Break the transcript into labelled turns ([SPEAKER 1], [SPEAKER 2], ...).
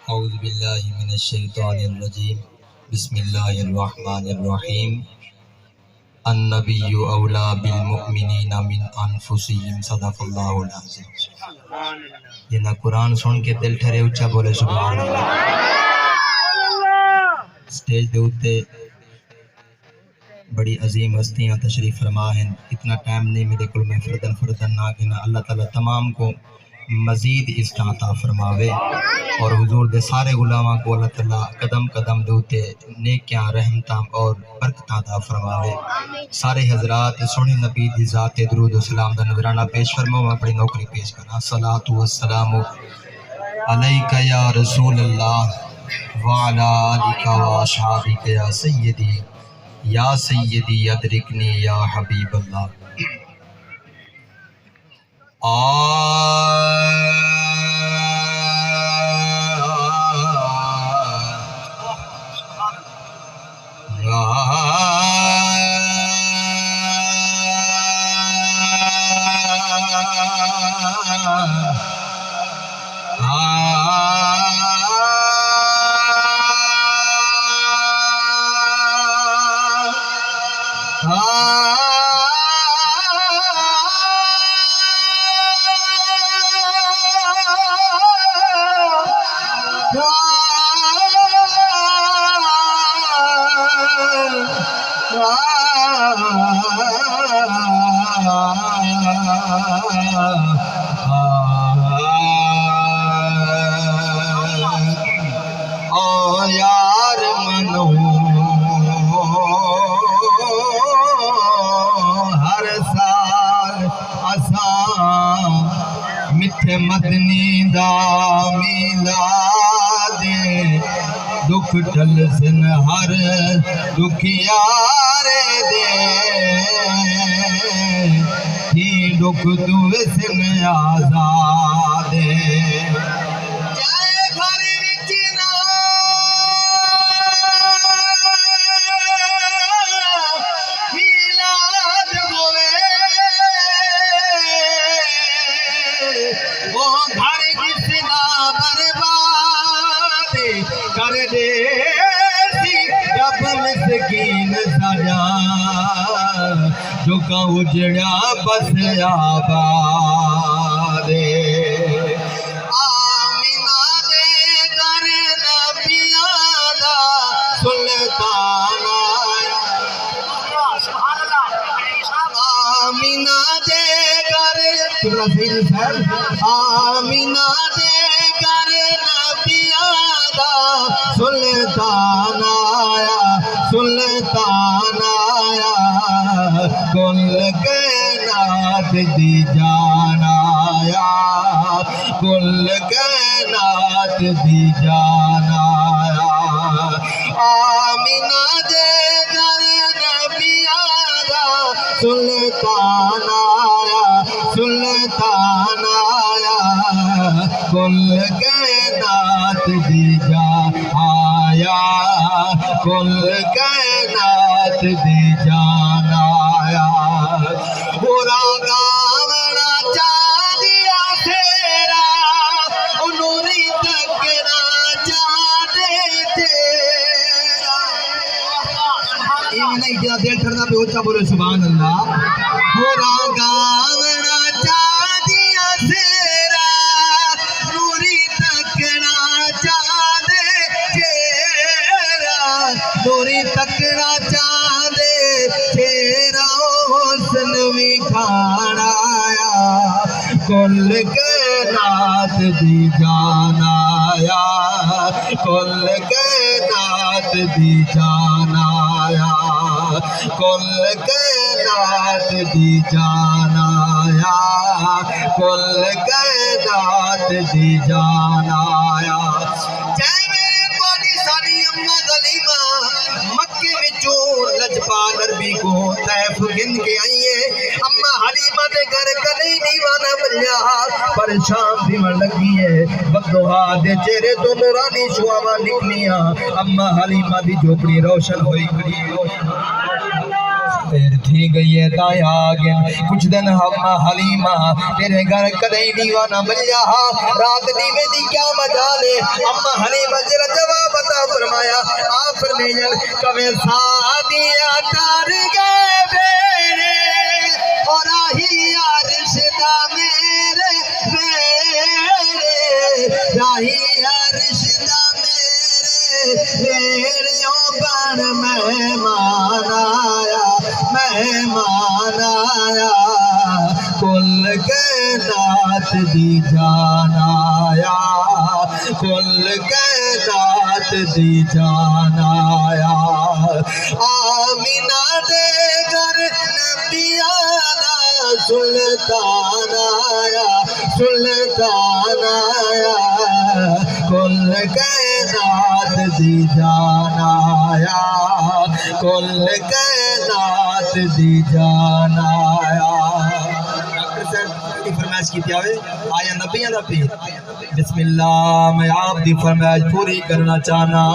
[SPEAKER 1] औज़ु बिल्लाहि मिनश्शैतानिर रजीम। बिस्मिल्लाहिर्रहमानिर्रहीम। अन्नबिय्यु OLA bill मुमिनीना मिन अनफुसिहिम सदक़ल्लाहुल अज़ीम। ये ना कुरान सुन के दिल ठहरे उच्चा बोले सुभान अल्लाह। स्टेज दे उत्ते बड़ी अजीम हस्तियां तशरीफ फरमा हैं। इतना टाइम नहीं मेरे को, मैं फरदन फरदन ना गिना। अल्लाह ताला तमाम को मजीद इस्ता फरमावे और हुजूर दे सारे गुलामा को अल्लाह ताला कदम कदम दूते नेकियां रहमतां और बरकतां दा फरमावे। सारे हजरात सोने नबी दी ज़ात दरूद व सलाम दा नजराना पेश फरमाओ। अपनी नौकरी पेश करा। सलातु वस्सलामु अलैका या रसूल अल्लाह व अला आलिका व असहाबिका या सय्यदी अदरिकनी या हबीब अल्लाह। यार मनो हर साल असा मिठे मदनी दा मिलाद दुख टल सिन हर दुखियारे दे ही दुख दुए सिन आजाद कर दे रब मिस्कीन सजा जो का उजड़ा बस आबाद। आमिना दे कर नबियां दा सुल्तान आमिना दे कर आमिना दे कर सुल्तान आया कुल कैनात दी जान आया कुल कैनात दी जान आया। आमिना दे घर नबियां दा सुल्तान आया कुल कैनात दी जान आया कुल कैनात दी जान आया। बुरा गावना चादिया तेरा नूरी तकना चादे तेरा नहीं दिया दिल ठरना पे ऊंचा बोले सुभान अल्लाह। बुरा गावना चादिया तेरा नूरी तकना चादे नूरी तकना चांदे तेरा हुस्न भी खाना आया कुल कैनात दी जान आया कुल कैनात दी जान आया कुल कैनात दी जान आया कुल कैनात दी जान आया। मक्के विचों लजपाल अरबी को तैफ गिन के आई है। अम्मा हलीमा दे घर कदे दीवाना बल्ला परेशान थीवन लगी है। बददुआ दे चेहरे तो नूरानी शुआवां निकलियां। अम्मा हलीमा दी झोपड़ी रोशन होई खड़ी फिर थी उठी गई है दाया आगे कुछ दिन हम हलीमा तेरे घर कदई दीवाना बलिया रात दीवे दी क्या मजा ले अम्मा हलीमा जरा जवाब बता फरमाया आप फरमाया कवे सादिया तार गए बेड़े और आही अरशदा मेरे बेड़े राही अरशदा मेरे बन मेहमान आया कुल के नात दी जान आया कुल के नात दी जान आया आमीना दे घर नबियाना सुल्तान आया कुल के नात दी जान आया कुल के नात दी जान आया डॉक्टर साहब की फरमाइश की आवे आया नबियां दा पीर बिस्मिल्लाह मैं आप दी फरमाइश पूरी करना चाहना